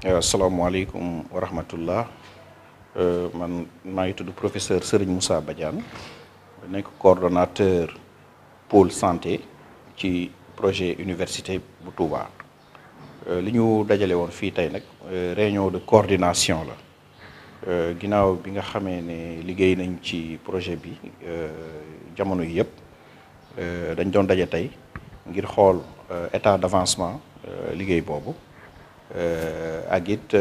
asalaamaaleykum wa rahmatullah man maa ngi tudd professeur Serigne Moussa Badiane nekk coordonnateur pôle santé ci projet université bu Touba li ñu dajale woon fii tey nag réunion de coordination la ginnaaw bi nga xamee ne liggéey nañ ci projet bi jamono yi yëpp dañ doon daje tey ngir xool état d'avancement liggéey boobu ak it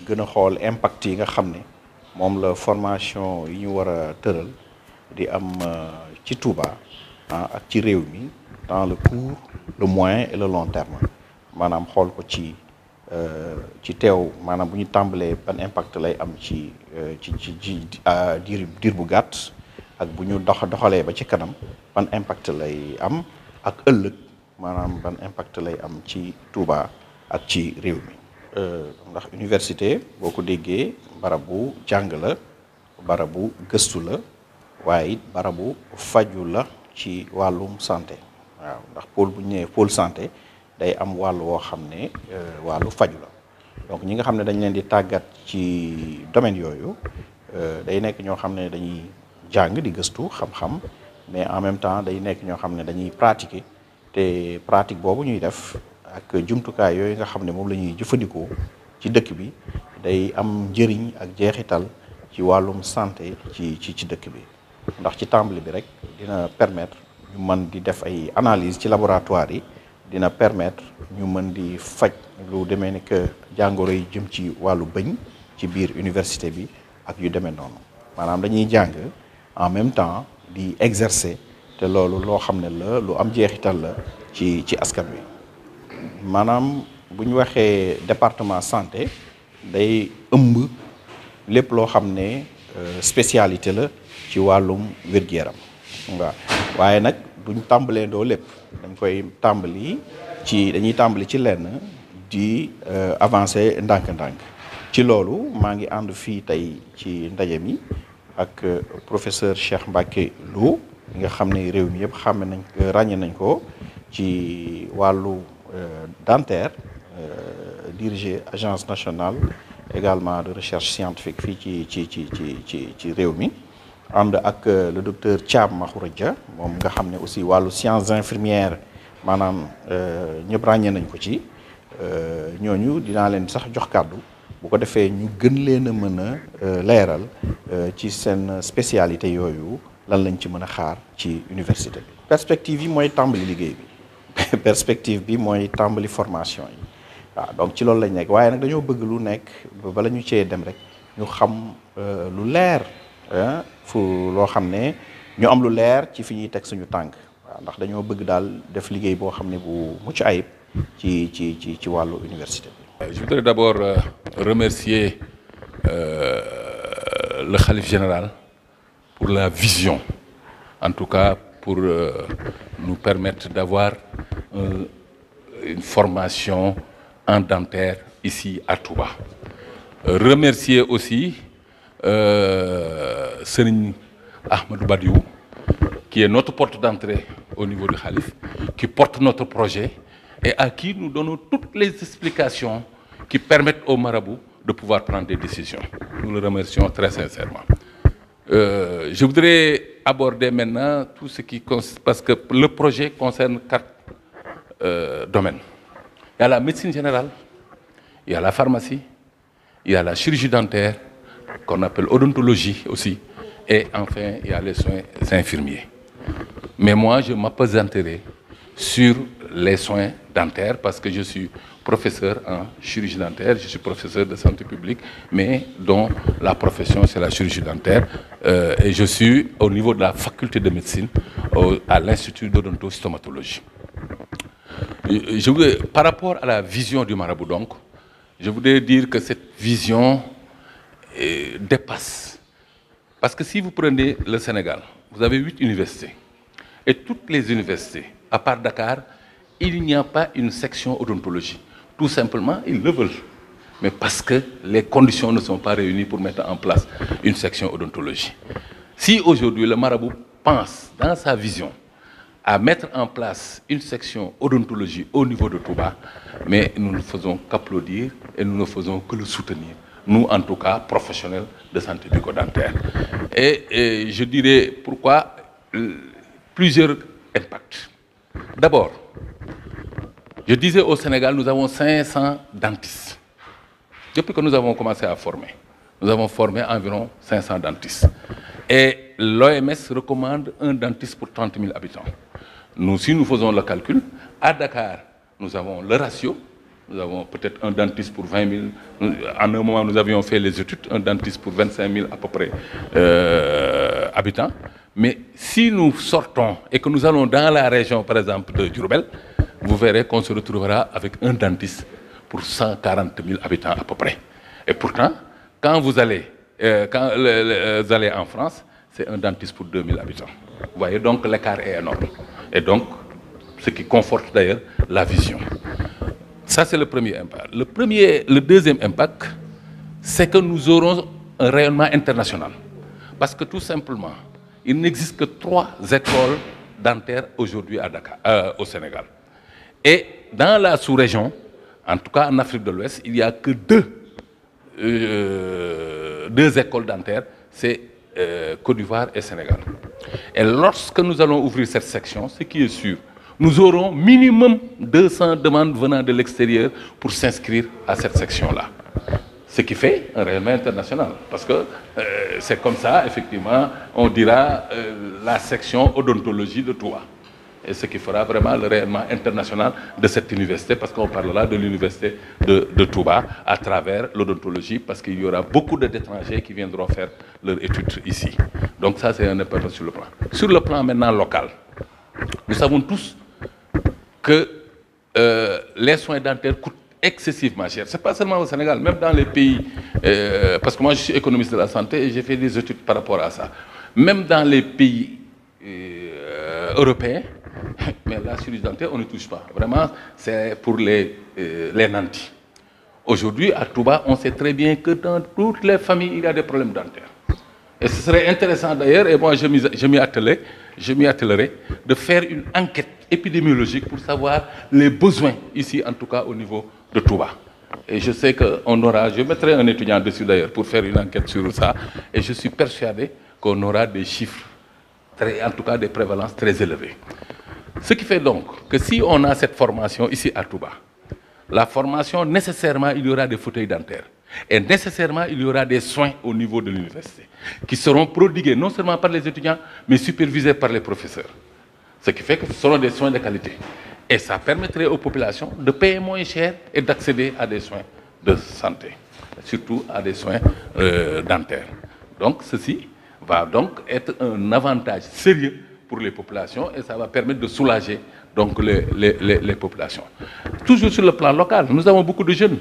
gën a xool impact yi nga xam ne moom la formation yi ñu war a tëral di am ci Touba ak ci réew mi dans le court le moyen et le long terme maanaam xool ko ci teew maanaam bu ñu tàmbalee ban impact lay am ci diir bu gàtt ak bu ñu doxalee ba ci kanam ban impact lay am ak ëllëg maanaam ban impact lay am ci Touba ak ci réew mi ndax université boo ko déggee barabu jàng la barabu gëstu la waaye it barabu faju la ci wàllum santé waaw ndax pôle bu ñu nee pôle santé day am wàllu woo xam ne wàllu faju la donc ñi nga xam ne dañ leen di tàggat ci domaine yooyu day nekk ñoo xam ne dañuy jàng di gëstu xam-xam mais en même temps day nekk ñoo xam ne dañuy pratiquer te pratique boobu ñuy def ak jumtukaay yooyu nga xam ne moom la ñuy jëfandikoo ci dëkk bi day am njëriñ ak jeexital ci wàllum santé ci dëkk bi ndax ci tàmbali bi rek dina permettre ñu mën di def ay analyse ci laboratoire yi dina permettre ñu mën di faj lu demee ni que jàngoro yi jëm ci wàllu bëñ ci biir université bi ak yu demee noonu maanaam dañuy jàng en même temps di exercer te loolu loo xam ne la lu am jeexital la ci askan wi maanaam bu ñu waxee département santé day ëmb lépp loo xam ne spécialité la ci wàllum wér-gu-yaram waaw waaye nag duñ tàmbalee doo lépp dañuy tàmbali ci lenn di avancer ndànk-ndànk ci loolu maa ngi ànd fii tey ci ndaje mi ak professeur Cheikh Mbacké Lo nga xam ne réew mi yëpp ràññe nañ ko ci wàllu dentaire diriger agence nationale également de recherche scientifique fii ci réew mi ànd ak le docteur Thiam Makhoury Dia moom nga xam ne aussi wàllu sciences infirmières maanaam ñëpp ràññee nañ ko ci ñooñu dinaa leen sax jox kàddu bu ko defee ñu gën leen a mën a leeral ci seen spécialité yooyu lan lañ ci mën a xaar ci université bi. perspective yi mooy tàmbali liggéey bi perspective bi mooy tàmbali formation yi waaw donc ci loolu lañ nekk waaye nag dañoo bëgg lu nekk bala ñu cee dem rek ñu xam lu leer loo xam ne ñu am lu leer ci fi ñuy teg suñu tànk waaw ndax dañoo bëgg daal def liggéey boo xam ne bu mucc ayib ci wàllu université bi. Je voudrais d'abord remercier le khalife général pour la vision, en tout cas pour nous permettre d'avoir une formation en dentaire ici à Touba. Remercier aussi Serigne Ahmadou Badiou, qui est notre porte d'entrée au niveau du khalife, qui porte notre projet et à qui nous donnons toutes les explications qui permettent au marabout de pouvoir prendre des décisions. Nous le remercions très sincèrement. Je voudrais aborder maintenant tout ce qui consiste, parce que le projet concerne 4 domaines. Il y a la médecine générale, il y a la pharmacie, il y a la chirurgie dentaire, qu'on appelle odontologie aussi, et enfin il y a les soins infirmiers. Mais moi, je m'appesanterai sur les soins dentaires parce que je suis professeur en chirurgie dentaire, je suis professeur de santé publique, mais dont la profession c'est la chirurgie dentaire et je suis au niveau de la faculté de médecine à l'Institut d'odontostomatologie. Par rapport à la vision du marabout donc, je voudrais dire que cette vision dépasse. Parce que si vous prenez le Sénégal, vous avez 8 universités et toutes les universités, à part Dakar, il n'y a pas une section odontologie. Tout simplement, ils le veulent. Mais parce que les conditions ne sont pas réunies pour mettre en place une section odontologie. Si aujourd'hui le marabout pense dans sa vision à mettre en place une section odontologie au niveau de Touba, mais nous ne faisons qu'applaudir et nous ne faisons que le soutenir. Nous, en tout cas, professionnels de santé bucco-dentaire. Et je dirais pourquoi plusieurs impacts. D'abord, je disais au Sénégal, nous avons 500 dentistes. Depuis que nous avons commencé à former, nous avons formé environ 500 dentistes. Et l'OMS recommande un dentiste pour 30 000 habitants. Nous, si nous faisons le calcul, à Dakar, nous avons le ratio. Nous avons peut-être un dentiste pour 20 000. En un moment, nous avions fait les études, un dentiste pour 25 000 à peu près habitants. Mais si nous sortons et que nous allons dans la région, par exemple, de Diourbel, vous verrez qu'on se retrouvera avec un dentiste pour 140 000 habitants à peu près. Et pourtant, quand vous allez en France, c'est un dentiste pour 2 000 habitants. Vous voyez, donc l'écart est énorme. Et donc, ce qui conforte d'ailleurs la vision. Ça, c'est le premier impact. Le deuxième impact, c'est que nous aurons un rayonnement international. Parce que tout simplement, il n'existe que 3 écoles dentaires aujourd'hui à Dakar, au Sénégal. Et dans la sous-région, en tout cas en Afrique de l'Ouest, il n'y a que 2 écoles dentaires, c'est Côte d'Ivoire et Sénégal. Et lorsque nous allons ouvrir cette section, ce qui est sûr, nous aurons minimum 200 demandes venant de l'extérieur pour s'inscrire à cette section-là. Ce qui fait un rayonnement international. Parce que c'est comme ça, effectivement, on dira la section odontologie de Touba. Et ce qui fera vraiment le rayonnement international de cette université, parce qu'on parlera de l'université de Touba à travers l'odontologie, parce qu'il y aura beaucoup d'étrangers qui viendront faire leurs études ici. Donc ça, c'est un impact sur le plan. Sur le plan maintenant local, nous savons tous que les soins dentaires coûtent excessivement cher. Ce n'est pas seulement au Sénégal, même dans les pays, parce que moi je suis économiste de la santé et j'ai fait des études par rapport à ça. Même dans les pays européens, mais la chirurgie dentaire, on ne touche pas. Vraiment, c'est pour les nantis. Aujourd'hui, à Touba, on sait très bien que dans toutes les familles, il y a des problèmes dentaires. Et ce serait intéressant d'ailleurs, et moi je m'y attellerai, de faire une enquête épidémiologique pour savoir les besoins ici, en tout cas au niveau de Touba. Et je sais qu'on aura, je mettrai un étudiant dessus d'ailleurs pour faire une enquête sur ça, et je suis persuadé qu'on aura des chiffres, en tout cas des prévalences très élevées. Ce qui fait donc que si on a cette formation ici à Touba, la formation, nécessairement, il y aura des fauteuils dentaires. Et nécessairement, il y aura des soins au niveau de l'université qui seront prodigués non seulement par les étudiants, mais supervisés par les professeurs. Ce qui fait que ce seront des soins de qualité. Et ça permettrait aux populations de payer moins cher et d'accéder à des soins de santé, surtout à des soins dentaires. Donc ceci va donc être un avantage sérieux pour les populations et ça va permettre de soulager donc les populations. Toujours sur le plan local, nous avons beaucoup de jeunes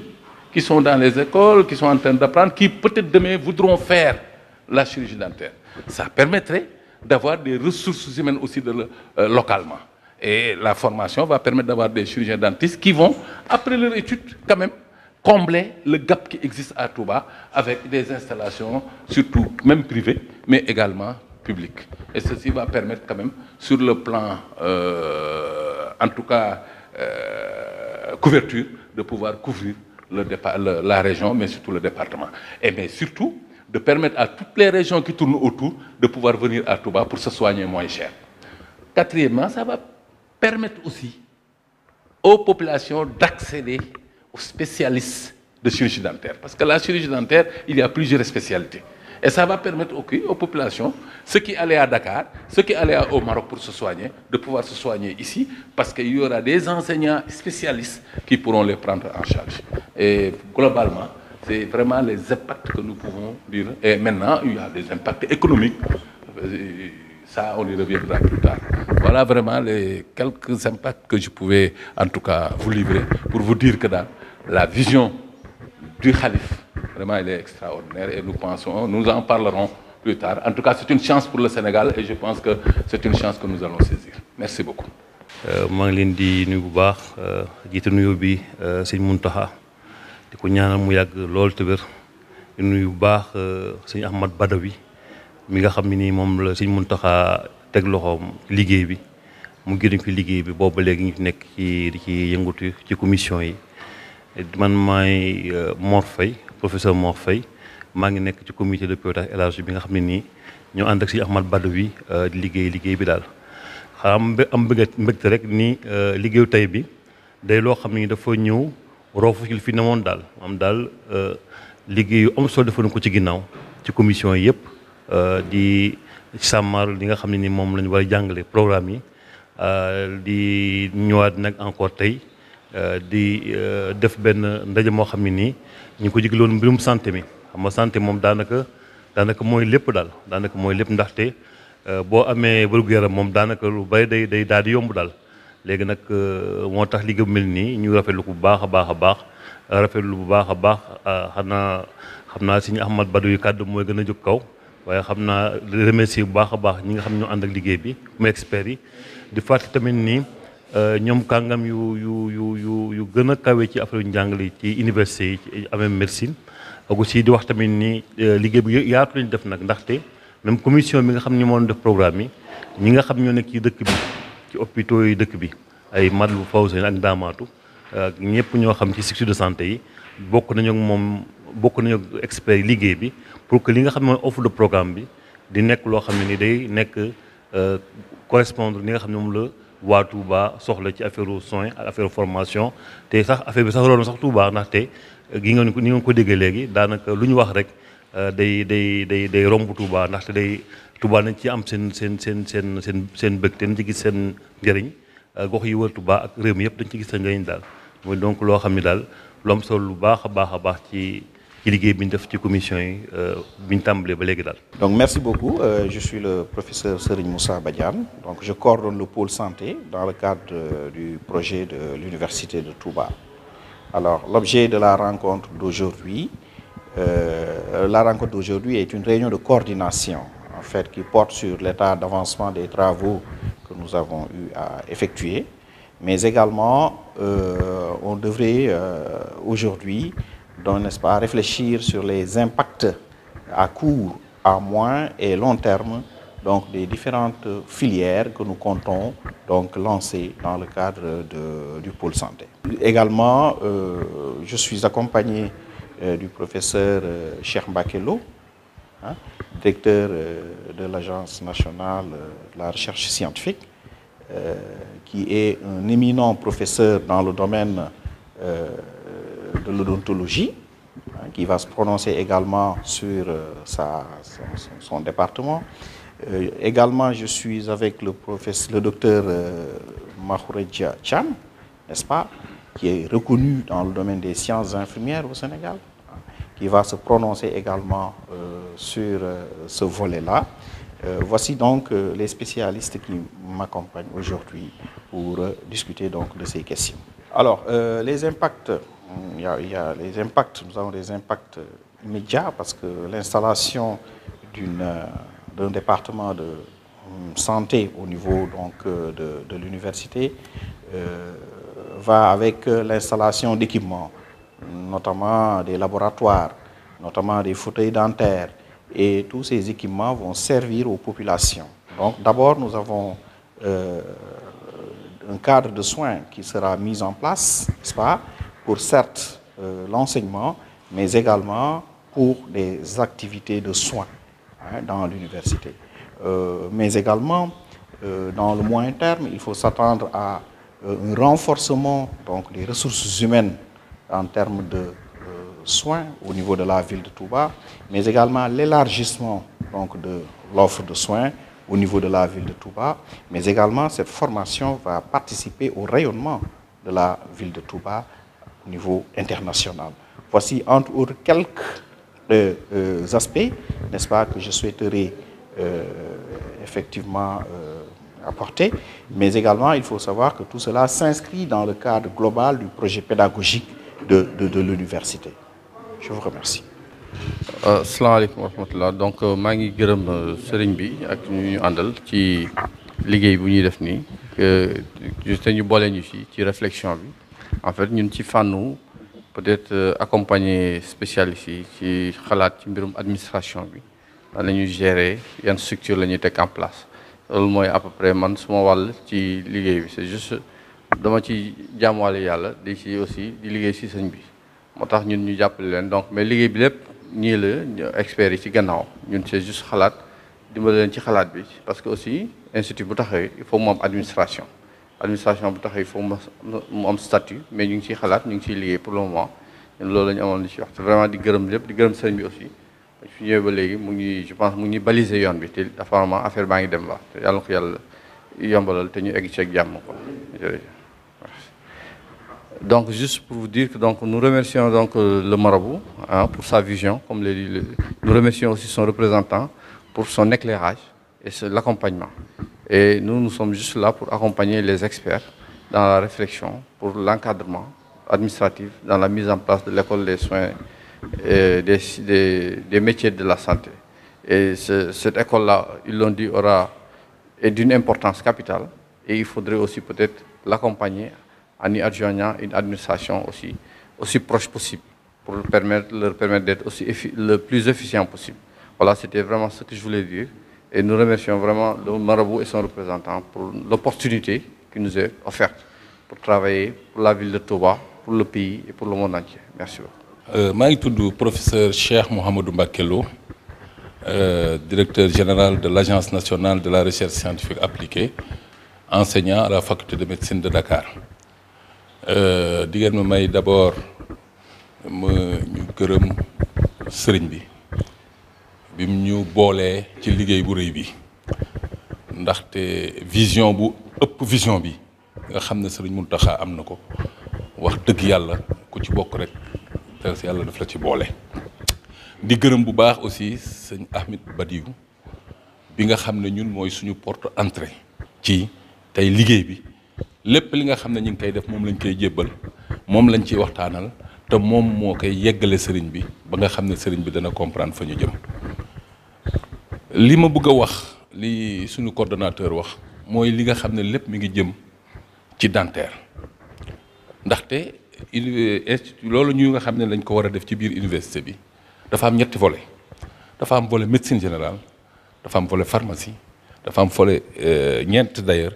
qui sont dans les écoles, qui sont en train d'apprendre, qui peut-être demain voudront faire la chirurgie dentaire. Ça permettrait d'avoir des ressources humaines aussi localement. Et la formation va permettre d'avoir des chirurgiens dentistes qui vont, après leur étude, quand même, combler le gap qui existe à Touba avec des installations, surtout même privées, mais également publiques. Et ceci va permettre quand même, sur le plan, en tout cas, couverture, de pouvoir couvrir la région, mais surtout le département. Et mais surtout, de permettre à toutes les régions qui tournent autour de pouvoir venir à Touba pour se soigner moins cher. Quatrièmement, ça va permettre aussi aux populations d'accéder aux spécialistes de chirurgie dentaire. Parce que la chirurgie dentaire, il y a plusieurs spécialités. Et ça va permettre aux populations, ceux qui allaient à Dakar, ceux qui allaient au Maroc pour se soigner, de pouvoir se soigner ici, parce qu'il y aura des enseignants spécialistes qui pourront les prendre en charge. Et globalement, c'est vraiment les impacts que nous pouvons dire. Et maintenant, il y a des impacts économiques. Ça, on y reviendra plus tard. Voilà vraiment les quelques impacts que je pouvais, en tout cas, vous livrer pour vous dire que dans la vision du Khalif, vraiment, elle est extraordinaire et nous en parlerons plus tard. En tout cas, c'est une chance pour le Sénégal et je pense que c'est une chance que nous allons saisir. Merci beaucoup. maa ngi leen di nuyu bu baax jiite nuyoo bi sëñ Mountakha di ko ñaanal mu yàgg lool te wér di nuyu bu baax sëñ Ahmad Badawi mi nga xam ne nii moom la sëñ Mountakha teg loxoom liggéey bi mu gëriñ fi liggéey bi boobu léegi ñu nekk ci di ci yëngatu ci commission yi man maay Mor Faye professeur Mor Faye maa ngi nekk ci comité de pilotage élargi bi nga xam ne nii ñoo ànd ak si Ahmad Badawi di liggéey bi daal xam am mbégte rek ni liggéeyu tey bi day loo xam ne dafa ñëw roofu ci fi newoon daal am daal liggéey yu am solo defoon ko ci ginnaaw ci commission yi yëpp di sàmmar li nga xam ne ni moom lañu war a jàngale programme yi di ñëwaat nag encore tey di def benn ndaje moo xam ne nii ñu ngi ko jigloon mbirum santé mi xam nga santé moom daanaka mooy lépp daal daanaka mooy lépp ndaxte boo amee wér-gu-yaram moom daanaka lu bari day daal di yomb daal léegi nag moo tax liggéey bu mel nii ñu rafetlu ko bu baax a baax rafetlu bu baax a baax xam naa si ñu Ahmad Badawi kàddu mooy gën a jóg kaw waaye xam naa remercier bu baax a baax ñi nga xam ñoo ànd ak liggéey bi mu experts yi di fàttali tamit nii ñoom kàngam yu gën a kawe ci affaire yu njàngale ci université yi ci amee médecine ak aussi di wax tamit ni liggéey bi yaatu lañu def nag ndaxte même commission bi nga xam ni moo def programme yi ñi nga xam ñoo nekk ci dëkk bi ci hôpitaux yi dëkk bi ay Matlaboul Fawzayni ak Ndaamaatu ak ñëpp ñoo xam ci structure de santé yi bokk nañu ak experts yi liggéey bi pour que li nga xam ne mooy offre de programme bi di nekk loo xam ne ni day nekk correspondre li nga xam ne moom la waa Touba soxla ci affaire soins ak affaire formation te sax affaire bi sax loolu sax Touba ndaxte gi nga ni nga ko déggee léegi daanaka lu ñu wax rek day romb Touba ndaxte Touba nañ ci am seen bëgg te nañ ci gis seen njëriñ gox yi wër Touba ak réew mi yëpp dañ ci gis seen njëriñ daal mooy donc loo xam ne daal lu am solo lu baax a baax ci liggéey bi ñu def ci commission yi bi ñu tàmbalee ba léegi daal. Donc merci beaucoup. Je suis le professeur Serigne Moussa Badiane. Donc je coordonne le pôle santé dans le cadre du projet de l'université de Touba. Alors l'objet de la rencontre d'aujourd'hui, est une réunion de coordination en fait qui porte sur l'état d'avancement des travaux que nous avons eu à effectuer, mais également on devrait aujourd'hui donc, n'est-ce pas, réfléchir sur les impacts à court, à moyen et long terme donc des différentes filières que nous comptons donc lancer dans le cadre du pôle santé. Également, je suis accompagné du professeur Cheikh Mbacké Lo, directeur de l'Agence nationale de la recherche scientifique, qui est un éminent professeur dans le domaine de l'odontologie, qui va se prononcer également sur son département. Également, je suis avec le docteur Mahouredja Chan, n'est-ce pas, qui est reconnu dans le domaine des sciences infirmières au Sénégal, qui va se prononcer également sur ce volet-là. Voici donc les spécialistes qui m'accompagnent aujourd'hui pour discuter donc de ces questions. Alors, les impacts, il y a les impacts, nous avons des impacts immédiats parce que l'installation d'un département de santé au niveau donc, de l'université va avec l'installation d'équipements, notamment des laboratoires, notamment des fauteuils dentaires, et tous ces équipements vont servir aux populations. Donc d'abord, nous avons un cadre de soins qui sera mis en place, n'est-ce pas, pour certes l'enseignement, mais également pour des activités de soins dans l'université. Mais également, dans le moyen terme, il faut s'attendre à un renforcement donc, des ressources humaines en termes de soins au niveau de la ville de Touba, mais également l'élargissement donc, de l'offre de soins au niveau de la ville de Touba, mais également cette formation va participer au rayonnement de la ville de Touba au niveau international. Voici entre autres quelques aspects, n'est-ce pas, que je souhaiterais effectivement apporter, mais également il faut savoir que tout cela s'inscrit dans le cadre global du projet pédagogique de l'université. Je vous remercie. Asalaamaaleykum wa rahmatullah. Donc maa ngi gërëm sëriñ bi ak ñu àndal ci liggéey bu ñuy def nii te ñu boole ñu ci réflexion bi en fait ñun ci fànnu peut-être accompagner spécialistes yi ci xalaat ci mbirum administration bi nan la ñuy gérer yan structure la ñuy teg en place loolu mooy à peu près man suma wàll ci liggéey bi c'est juste dama ci jaamuwaale yàlla di ci aussi di liggéey ci sëñ bi moo tax ñun ñu jàppale leen donc mais liggéey bi lépp ñii la experts yi ci gannaaw ñun c'est juste xalaat dimbali leen ci xalaat bi parce que aussi institut bu taxawee il faut mu am administration bu taxawee il faut mu am statut mais ñu ngi ciy xalaat ñu ngi ciy liggéey pour le moment ñun loolu la ñu amoon li ci wax te vraiment di gërëm lépp di gërëm sëñ bi aussi fi ñëwee ba léegi mu ngi je pense mu ngi baliser yoon bi te apparemment affaire baa ngi dem ba te yàlla na ko yàlla yombalal te ñu egg ci ak jàmm quoi jërëjëf. Donc juste pour vous dire que donc nous remercions donc le marabout pour sa vision comme l'a dit nous remercions aussi son représentant pour son éclairage et l'accompagnement et nous sommes juste là pour accompagner les experts dans la réflexion pour l'encadrement administratif dans la mise en place de l'école des soins et des métiers de la santé et cette école-là ils l'ont dit est d'une importance capitale et il faudrait aussi peut-être l'accompagner en y adjoignant une administration aussi proche possible pour leur permettre d'être aussi le plus efficient possible. Voilà, c'était vraiment ce que je voulais dire. Et nous remercions vraiment le marabout et son représentant pour l'opportunité qui nous est offerte pour travailler pour la ville de Touba, pour le pays et pour le monde entier. Merci beaucoup. maa ngi tudd professeur Cheikh Mouhamadou Mbacké Lo directeur général de l'Agence nationale de la recherche scientifique appliquée, enseignant à la faculté de médecine de Dakar. di ngeen ma may d'abord ñu gërëm sëriñ bi mu ñu boolee ci liggéey bu rëy bi ndaxte vision bu ëpp vision bi nga xam ne sëriñ Mountakha am na ko wax dëgg yàlla ku ci bokk rek te yàlla daf la ci boole. di gërëm bu baax aussi sëñ Ahmed Badiou bi nga xam ne ñun mooy suñu porte entrée ci tey liggéey bi. lépp li nga xam ne ñu ngi koy def moom lañ koy jébbal moom lañ ciy waxtaanal te moom moo koy yeggale sëriñ bi ba nga xam ne sëriñ bi dana comprendre fa ñu jëm li ma bëgg a wax li suñu coordonnateur wax mooy li nga xam ne lépp mi ngi jëm ci dentaire ndaxte institut loolu ñu nga xam ne lañ ko war a def ci biir université bi dafa am ñetti volet dafa am volet médecine générale dafa am volet pharmacie dafa am volet ñeent d'ailleurs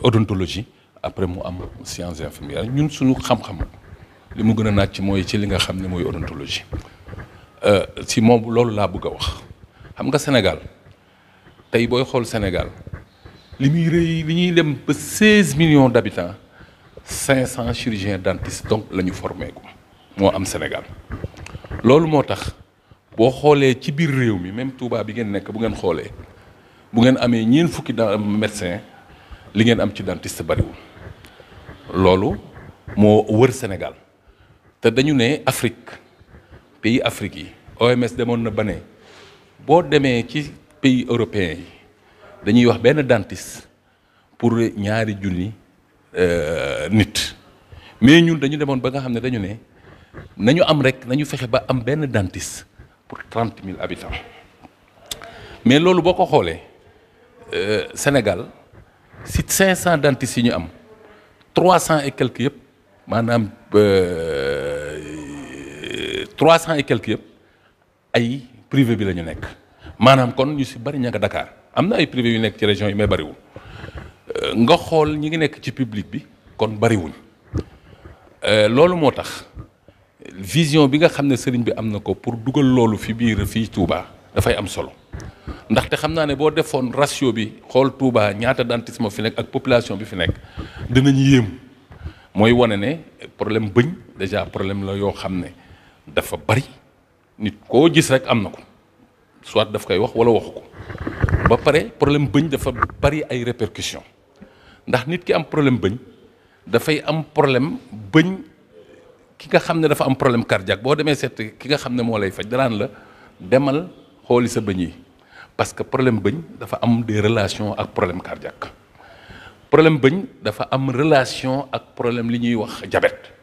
odontologie après mu am sciences infirmières ñun suñu xam-xam li mu gën a naaj ci mooy ci li nga xam ne mooy odontologie si moom loolu laa bëgg a wax xam nga Sénégal tey booy xool Sénégal li muy rëy li ñuy dem ba 16 millions d'habitants 500 chirurgiens dentistes donc la ñu formé ko moo am Sénégal loolu moo tax boo xoolee ci biir réew mi même Touba bi ngeen nekk bu ngeen xoolee bu ngeen amee ñeent fukki médecin li ngeen am ci dentiste bariwul loolu moo wër Sénégal te dañu ne Afrique pays Afrique yi OMS demoon na ba ne boo demee ci pays européens yi dañuy wax benn dentiste pour ñaari junni nit mais ñun dañu demoon ba nga xam ne dañu ne nañu am rek nañu fexe ba am benn dentiste pour 30 000 habitants mais loolu boo ko xoolee Sénégal si 500 dentistes yi ñu am 300 et quelques yëpp maanaam 300 et quelques yëpp ay privé bi la ñu nekk maanaam kon ñu si bari ña nga Dakar am na ay privé yu nekk ci région yi mais bariwul nga xool ñi ngi nekk ci public bi kon bariwuñ loolu moo tax vision bi nga xam ne sëriñ bi am na ko pour dugal loolu fi biir fii Touba dafay am solo ndaxte xam naa ne boo defoon ratio bi xool Touba ñaata dentiste moo fi nekk ak population bi fi nekk dinañ yéem mooy wane ne problème bëñ déjà problème la yoo xam ne dafa bari nit koo gis rek am na ko soit daf koy wax wala waxu ko ba pare problème bëñ dafa bari ay répercussions ndax nit ki am problème bëñ dafay am problème bëñ ki nga xam ne dafa am problème cardiaque boo demee seet ki nga xam ne moo lay faj danaan la demal xooli sa bëñ yi parce que problème bëñ dafa am des relations ak problème cardiaque problème bëñ dafa am relation ak problème li ñuy wax diabète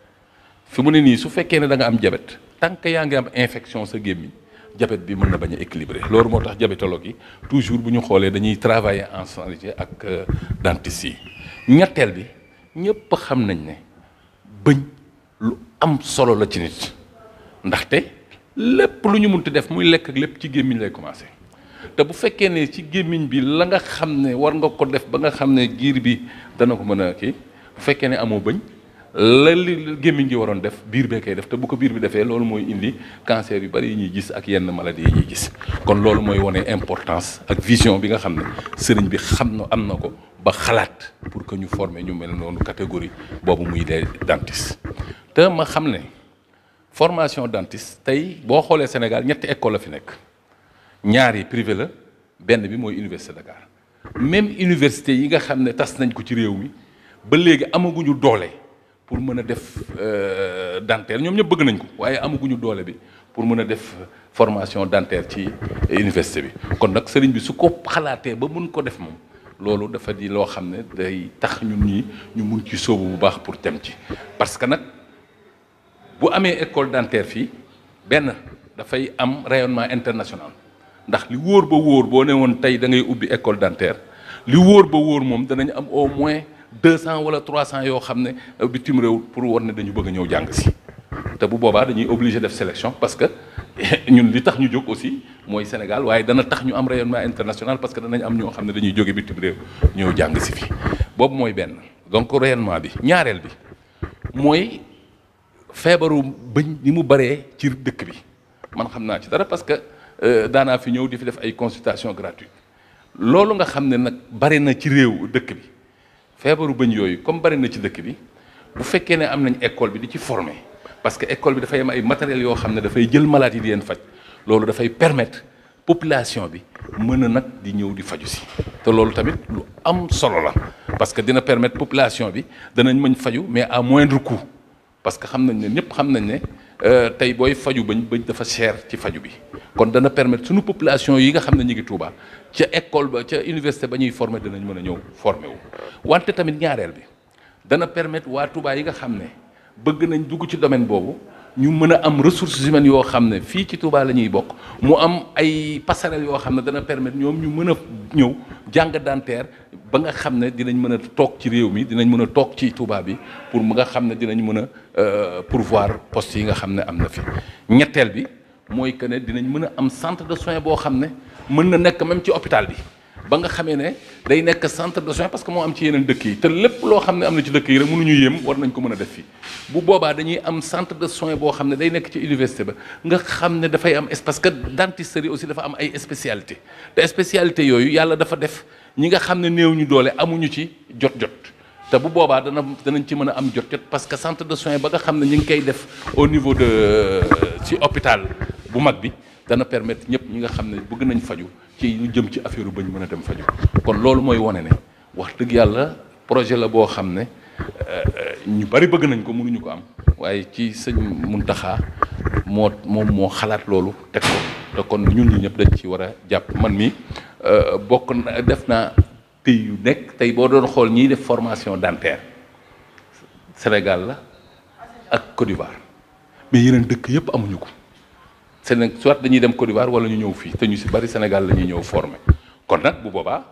fi mu ne nii su fekkee ne da nga am diabète tant que yaa ngi am infection sa gémmiñ diabète bi mën na bañ a équilibré loolu moo tax diabétologue yi toujours bu ñu xoolee dañuy travailler ensemble ak dentiste yi ñetteel bi ñëpp xam nañ ne bëñ lu am solo la ci nit ndaxte lépp lu ñu munti def muy lekk ak lépp ci gémmiñ lay commencé te bu fekkee ne ci gémmiñ bi la nga xam ne war nga ko def ba nga xam ne giir bi dana ko mën a kii bu fekkee ne amoo bëñ la li gémmiñ gi waroon def biir bee koy def te bu ko biir bi defee loolu mooy indi cancer yu bari yi ñuy gis ak yenn maladie yi ñuy gis kon loolu mooy wane importance ak vision bi nga xam ne sëriñ bi xam na am na ko ba xalaat pour que ñu former ñu mel noonu catégorie boobu muy des dentistes te ma xam ne formation dentiste tey boo xoolee Sénégal ñetti école la fi nekk ñaar yi privé la benn bi mooy université Dakar même université yi nga xam ne tas nañ ko ci réew mi ba léegi amaguñu doole pour mën a def dentaire ñoom ñëpp bëgg nañ ko waaye amaguñu doole bi pour mën a def formation dentaire ci université bi kon nag sëriñ bi su ko xalaatee ba mun ko def moom loolu dafa di loo xam ne day tax ñun ñii ñu mun ci sóobu bu baax pour dem ci parce que nag bu amee école dentaire fii benn dafay am rayonnement international ndax li wóor ba wóor boo ne woon tey da ngay ubbi école dentaire li wóor ba wóor moom danañ am au moins 200 wala 300 yoo xam ne bitim réew pour war ne dañu bëgg a ñëw jàng si te bu boobaa dañuy obligé def sélection parce que ñun li tax ñu jóg aussi mooy Sénégal waaye dana tax ñu am rayonnement international parce que danañ am ñoo xam ne dañuy jóge bitim réew ñëw jàng si fii boobu mooy benn donc rayonnement bi ñaareel bi mooy feebaru bëñ ni mu baree ci dëkk bi man xam naa ci dara parce que daanaa fi ñëw di fi def ay consultation gratuite loolu nga xam ne nag bari na ci réew dëkk bi feebaru bëñ yooyu comme bari na ci dëkk bi bu fekkee ne am nañ école bi di ci former parce que école bi dafay am ay matériels yoo xam ne dafay jël malade yi di leen faj loolu dafay permettre population bi mën a nag di ñëw di faju si te loolu tamit lu am solo la parce que dina permettre population bi danañ mën faju mais à moindre coût parce que xam nañ ne ñëpp xam nañ ne tey booy faju bëñ dafa cher ci faju bi kon dana permettre suñu population yi nga xam ne ñu ngi Touba ca école ba ca université ba ñuy former danañ mën a ñëw former wu wante tamit ñaareel bi dana permettre waa Touba yi nga xam ne bëgg nañ dugg ci domaine boobu ñu mën a am ressources humaines yoo xam ne fii ci Touba la ñuy bokk mu am ay passerelles yoo xam ne dana permettre ñoom ñu mën a ñëw jàng dentaire ba nga xam ne dinañ mën a toog ci réew mi dinañ mën a toog ci Touba bi pour mu nga xam ne dinañ mën a pourvoir poste yi nga xam ne am na fi ñetteel bi mooy que ne dinañ mën a am centre de soins boo xam ne mën na nekk même ci hôpital bi ba nga xamee ne day nekk centre de soins parce que moo am ci yeneen dëkk yi te lépp loo xam ne am na ci dëkk yi rek mënuñu yem war nañ ko mën a def fii bu boobaa dañuy am centre de soins boo xam ne day nekk ci université ba nga xam ne dafay am parce que dentisterie aussi dafa am ay spécialité te spécialité yooyu yàlla dafa def ñi nga xam ne néew ñu doole amuñu ci jot te bu boobaa danañ ci mën a am jot parce que centre de soins ba nga xam ne ñu ngi koy def au niveau de ci hôpital bu mag bi dana permettre ñëpp ñi nga xam ne bëgg nañ faju ci lu jëm ci affaire bañ mën a dem faju kon loolu mooy wane ne wax dëgg yàlla projet la boo xam ne ñu bari bëgg nañ ko mënuñu ko am waaye ci sëñ Muntaxa moom moo xalaat loolu teg ko te kon ñun ñi ñëpp dañ ci war a jàpp man mi bokk na def naa pays yu nekk tey boo doon xool ñiy def formation dentaire Sénégal la ak Côte d'Ivoire mais yeneen dëkk yëpp amuñu ko Sénégal soit dañuy dem Côte d'Ivoire wala ñu ñëw fii te ñu si bari Sénégal la ñuy ñëw former kon nag bu boobaa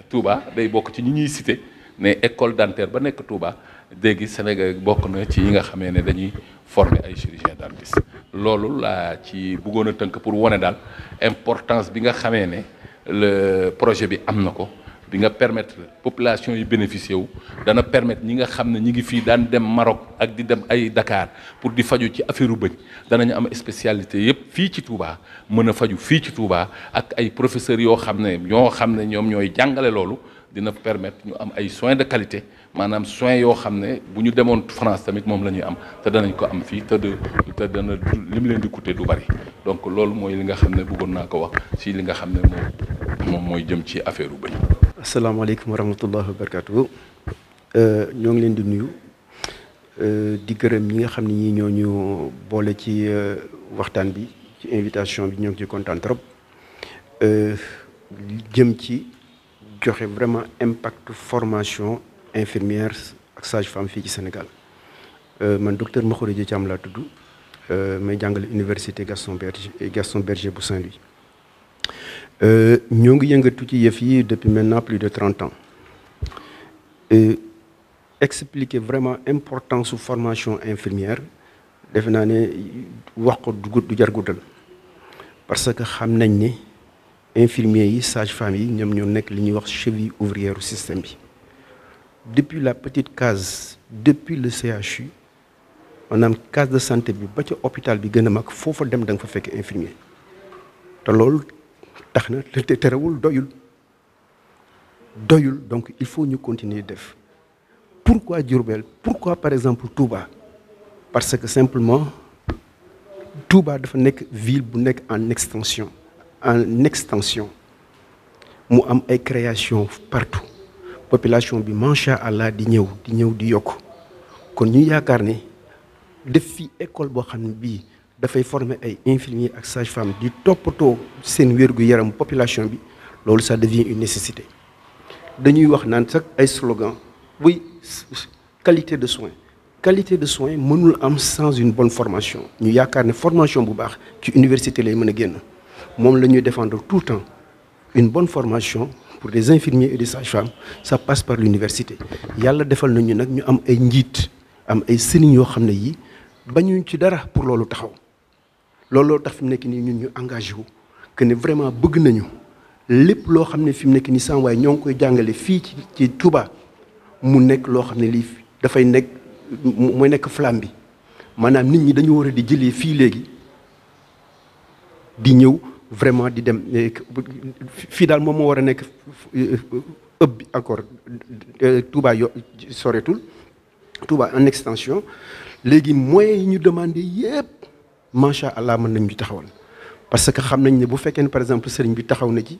Touba day bokk ci ñi ñuy cité ne école dentaire ba nekk Touba léegi Sénégal bokk na ci yi nga xamee ne dañuy former ay chirurgien dentiste loolu laa ci bëggoon a tënk pour wane daal importance bi nga xamee ne le projet bi am na ko bi nga permettre population yi bénéficier wu dana permettre ñi nga xam ne ñi ngi fii daan dem Maroc ak di dem ay Dakar pour di faju ci affaire u bëñ danañu am spécialité yépp fii ci Touba mën a faju fii ci Touba ak ay professeurs yoo xam ne ñoom ñooy jàngale loolu dina permettre ñu am ay soins de qualité maanaam soins yoo xam ne bu ñu demoon France tamit moom la ñuy am te danañ ko am fii te dana li mu leen di coûter du bari donc loolu mooy li nga xam ne bëggoon naa ko wax si li nga xam ne moom mooy jëm ci affaire u bëñ. asalaamaaleykum wa rahmatullahi wa barakatuhu ñoo ngi leen di nuyu di gërëm ñi nga xam ne ñii ñoo ñu boole ci waxtaan bi ci invitation bi ñoo ngi ci kontaan trop jëm ci joxe vraiment impact formation infirmière ak sage-femme fii ci Sénégal man docteur Makhourédia Thiam laa tudd may jàngale université Gaston Berger bu Saint-Louis ñoo ngi yëngatu ci yëf yi depuis maintenant plus de 30 ans expliquer vraiment importance su formation infirmière defe naa ne wax ko du jar guddal parce que xam nañ ne infirmiers yi sages-femmes yi ñoom ñoo nekk li ñuy wax cheville ouvrière système bi depuis la petite case depuis le CHU maanaam case de santé bi ba ca hôpital bi gën a mag foofa dem da nga fa fekk infirmier te loolu tax na te terewul doyul donc il faut ñu continuer def pourquoi Diourbel pourquoi par exemple Touba parce que simplement Touba dafa nekk ville bu nekk en extension mu am ay création partout population bi macha allah di ñëw di yokk kon ñu yaakaar ne def fi école boo xam ne bii dafay former ay infirmiers ak sages-femmes di toppatoo seen wér-gu-yaram population bi loolu ça devient une nécessité dañuy wax naan sax ay slogan oui qualité de soins mënul am sans une bonne formation ñu yaakaar ne formation bu baax ci université lay mën a génn moom la ñuy défendre tout le temps une bonne formation pour des infirmiers et des sages-femmes ça passe par l'université yàlla defal nañu nag ñu am ay njiit am ay sëriñ yoo xam ne yi bañuñ ci dara pour loolu taxaw looloo tax fi mu nekk nii ñun ñu engagé wu que ne vraiment bëgg nañu lépp loo xam ne fi mu nekk nii sans waaye ñoo ngi koy jàngale fii ci Touba mu nekk loo xam ne lii dafay nekk mooy nekk flamme bi maanaam nit ñi dañu war a di jëlee fii léegi di ñëw vraiment di dem fii daal moom moo war a nekk ëpp bi encore Touba soreetul Touba en extension léegi moyens yi ñu demandé yépp macha allah mën nañ ñu taxawal parce que xam nañ ne bu fekkee ne par exemple sëriñ bi taxaw na ci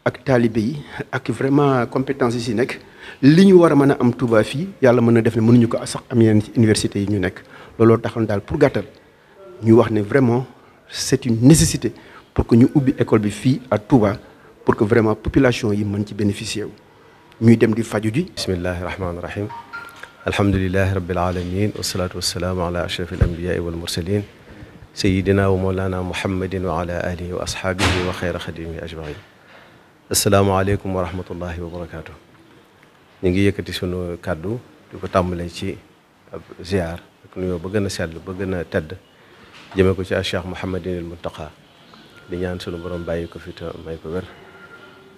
ak taalibe yi ak vraiment compétence yi si nekk li ñu war a mën a am Touba fii yàlla mën na def ne mënuñu ko sax am yeneen ci université yi ñu nekk looloo taxoon daal pour gàttal ñu wax ne vraiment c'est une nécessité pour que ñu ubbi école bi fii à Touba pour que vraiment population yi mën ci bénéficier wu ñuy dem di faju ji. bismillahi rahmaani rahim alhamdulilahi rabbil alamin wasalaatu wasalaamu ala ashrafil anbiyaai wal mursalin sayidina wa mawlana muhammadin wa ala alihi wa ashaabihi wa xayra xadimi ajmain asalaamaaleykum wa rahmatullahi wa barakaatu. ñu ngi yëkkati sunu kàddu di ko tàmbalee ci ab ziar ak nuyoo ba gën a sell ba gën a tedd jëme ko ci Cheikh Mouhamadinil Muntaqa di ñaan sunu borom bàyyi ko fi te may ko wér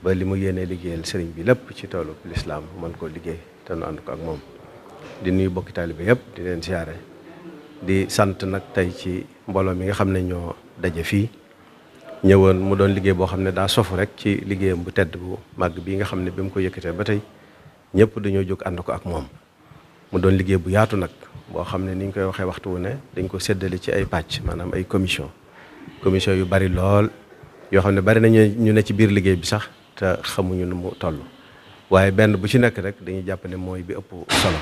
ba li mu yéenee liggéeyal sëriñ bi lépp ci toolu lislaam mën koo liggéey te nu ànd ko ak moom di nuyu bokki taalibe yëpp di leen ziare di sant nag tey ci mbooloo mi nga xam ne ñoo daje fii ñëwoon mu doon liggéey boo xam ne daa sofu rek ci liggéeyam bu tedd bu màgg bi nga xam ne bi mu ko yëkkatee ba tey ñëpp dañoo jóg ànd ko ak moom mu doon liggéey bu yaatu nag boo xam ne ni ñu koy waxee waxtu wu ne dañ ko séddale ci ay pàcc maanaam ay commission yu bari lool yoo xam ne bari nañu ñu ne ci biir liggéey bi sax te xamuñu nu mu toll waaye benn bu ci nekk rek dañuy jàpp ne mooy bi ëpp solo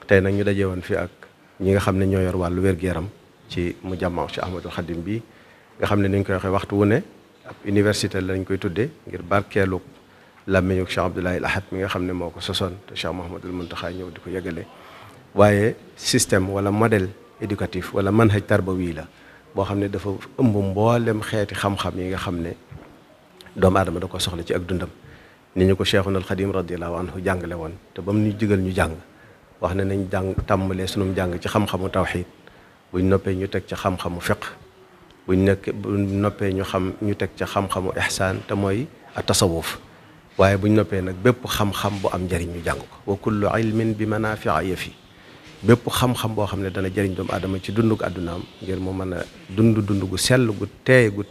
tey nag ñu daje woon fi ak ñi nga xam ne ñoo yor wàllu wér-gu-yaram ci mu jàmma ci Ahmadul Xadim bi nga xam ne ni ñu koy waxee waxtu wu ne ab université lañ koy tuddee ngir barkeelu làmmiñu Cheikh Abdoulaye Ahad mi nga xam ne moo ko sosoon te Cheikh Mouhamadul Muntaxa ñëw di ko yëgale waaye système wala modèle éducatif wala manhaj tarbawi la boo xam ne dafa ëmb mboolem xeeti xam-xam yi nga xam ne doomu aadama da ko soxla ci ak dundam ni ñu ko Cheikhul Xadim radiyallahu anhu jàngale woon te ba mu ñu digal ñu jàng wax ne nañ jàng tàmbalee sunum jàng ci xam-xamu tawxiid buñ noppee ñu teg ca xam-xamu fiq buñ noppee ñu teg ca xam-xamu ihsaan te mooy a tasawuf waaye buñ noppee nag bépp xam-xam bu am njëriñ ñu jàng ko wa kullu ilmin bi manafia yafi bépp xam-xam boo xam ne dana jëriñ doomu aadama ci dundug àddunaam ngir mu mën a dund gu sell gu teey gu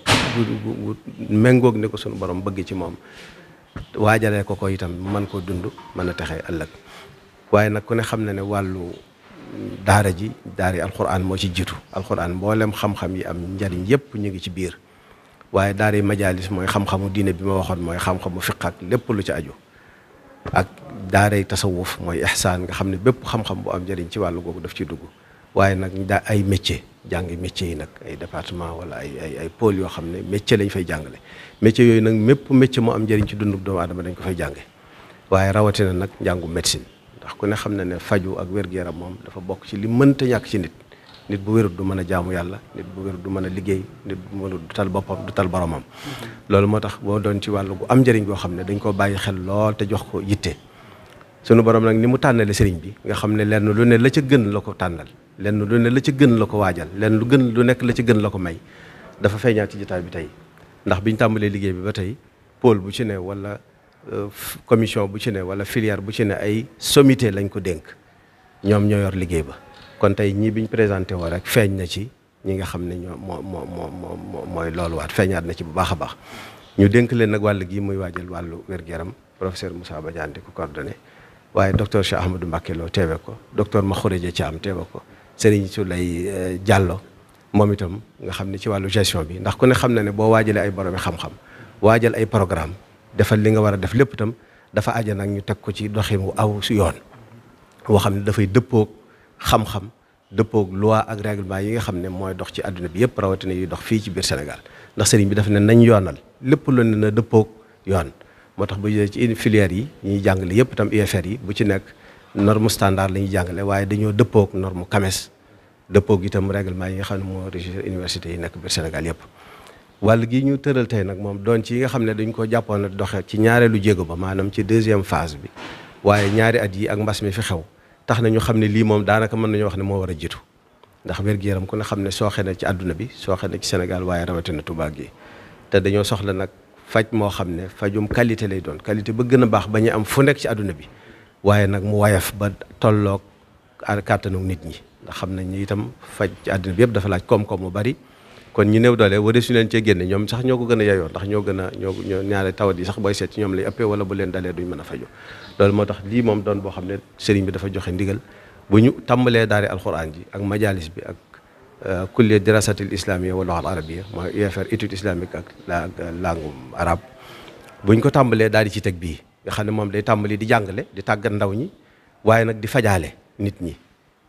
méngoog ni ko sunu borom bëgg ci moom waajalee ko itam mën koo dund mën a texee ëllëg waaye nag ku ne xam na ne wàllu daara yi alxuraan moo ci jiitu alxuraan mboolem xam-xam yi am njariñ yépp ñu ngi ci biir waaye daara yi majaalis mooy xam-xamu diine bi ma waxoon mooy xam-xamu fiq ak lépp lu ci aju ak daara yi tasawuf mooy ihsaan nga xam ne bépp xam-xam bu am njariñ ci wàllu googu daf ci dugg waaye nag ay métier jàngi métier yi nag ay département wala ay pôle yoo xam ne métier lañ fay jàngale métier yooyu nag mépp métier moo am njariñ ci dundub doomu aadama dañ ko fay jànge waaye rawatina nag njàngu médecine ndax ku ne xam ne faju ak wér-gu-yaram moom dafa bokk ci li mënta ñàkk ci nit bu wérut du mën a jaamu yàlla nit bu wérut du mën a liggéey nit bu mënut du tal boppam du tal boromam loolu moo tax boo doon ci wàllu gu am njëriñ goo xam ne dañ koo bàyyi xel lool te jox ko yitte sunu borom nag ni mu tànnale sëriñ bi nga xam ne lenn lu ne la ca gën la ko tànnal lenn lu ne la ca gën la ko waajal lenn lu nekk la ca gën la ko may dafa feeñaat ci jotaay bi tey ndax biñ tàmbalee liggéey bi ba tey pôle bu ci ne wala commission bu ci ne wala filière bu ci ne ay sommité lañ ko dénk ñoom ñoo yor liggéey ba kon tey ñii biñ présenté woo rek feeñ na ci ñi nga xam ne ñoo mooy loolu waat feeñaat na ci bu baax a baax ñu dénk leen nag wàll gi muy waajal wàllu wér-gu-yaram professeur Moussa Badiane di ko coordonné waaye docteur Cheikh Ahmadou Mbacké Lo teewe ko docteur Makhourédia Thiam teewe ko Serigne Souley Diallo moom itam nga xam ne ci wàllu gestion bi ndax ku ne xam na ne boo waajalee ay boromi xam-xam waajal ay programme defal li nga war a def lépp itam dafa aja nag ñu teg ko ci doxin wu aw si yoon woo xam ne dafay dëppoog xam-xam dëppoog loi ak règlement yi nga xam ne mooy dox ci àdduna bi yëpp rawatina yuy dox fii ci biir Sénégal ndax sëriñ bi daf ne nañ yoonal lépp lu ne na dëppoog yoon moo tax bu ci filière yi ñuy jàngale yëpp itam UFR yi bu ci nekk norme standard la ñuy jàngale waaye dañoo dëppoog norme CAMES dëppoog itam règlement yi nga xam ne moo régir université yi nekk biir Sénégal yëpp wàll gi ñu tëral tey nag moom doon ci yi nga xam ne dañ ko jàppoon a doxe ci ñaareelu jéego ba maanaam ci deuxième phase bi waaye ñaari at yi ak mbas mi fi xew tax na ñu xam ne lii moom daanaka mën nañu wax ne moo war a jiitu ndax wér-gu-yaram ku ne xam ne sooxe na ci àdduna bi sooxe na ci Sénégal waaye rawatina Touba gi te dañoo soxla nag faj moo xam ne fajum qualité lay doon qualité ba gën a baax ba ñu am fu nekk ci àdduna bi waaye nag mu wayaf ba tolloog kàttanu nit ñi ndax xam nañ ni itam faj ci àdduna bi yëpp dafa laaj koom-koom mu bari kon ñi néew doole wara su leen cee génne ñoom sax ñoo ko gën a yeyoo ndax ñoo ñaare tawat yi sax booy seet ci ñoom lay ëppee wala bu leen dalee duñ mën a faju loolu moo tax lii moom doon boo xam ne sëriñ bi dafa joxe ndigal bu ñu tàmbalee daari alxuraan ji ak majalis bi ak kulliya dirasatil islamiyya wal lugha al arabiyya mooy UFR étude islamique ak langue arabe bu ñu ko tàmbalee daal di ci teg bii nga xam ne moom day tàmbali di jàngale di tàggat ndaw ñi waaye nag di fajaale nit ñi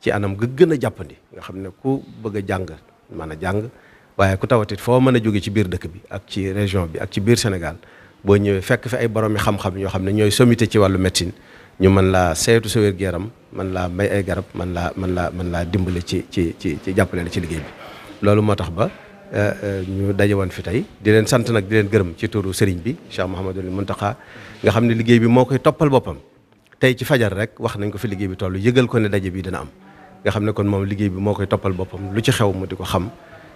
ci anam ga gën a jàppandi nga xam ne ku bëgg a jàng mën a jàng waaye ku tawatit foo mën a jóge ci biir dëkk bi ak ci région bi ak ci biir Sénégal boo ñëwee fekk fi ay boroomi xam-xam yoo xam ne ñooy sommité ci wàllu médecine ñu mën laa saytu sa wér-gu-yaram mën laa may ay garab mën laa dimbale ci jàppale la ci liggéey bi loolu moo tax ba ñu daje woon fi tey di leen sant nag di leen gërëm ci turu sëriñ bi Cheikh Mouhamadoul Mountakha nga xam ne liggéey bi moo koy toppal boppam tey ci fajar rek wax nañ ko fi liggéey bi toll yëgal ko ne daje bi dina am nga xam ne kon moom liggéey bi moo koy toppal boppam lu ci xew mu di ko xam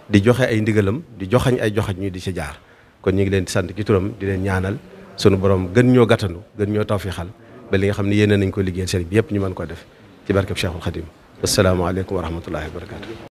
di joxe ay ndigalam di joxañ ay joxañ ñu di ci jaar kon ñu ngi leen di sant ci turam di leen ñaanal sunu borom gën ñoo gàttandu gën ñoo tawfiixal ba li nga xam ne yéene nañ ko liggéeyal sëriñ bi yëpp ñu mën ko def ci barkeb Cheikhul Khadim asalaamaaleykum wa rahmatullahi wa barakatu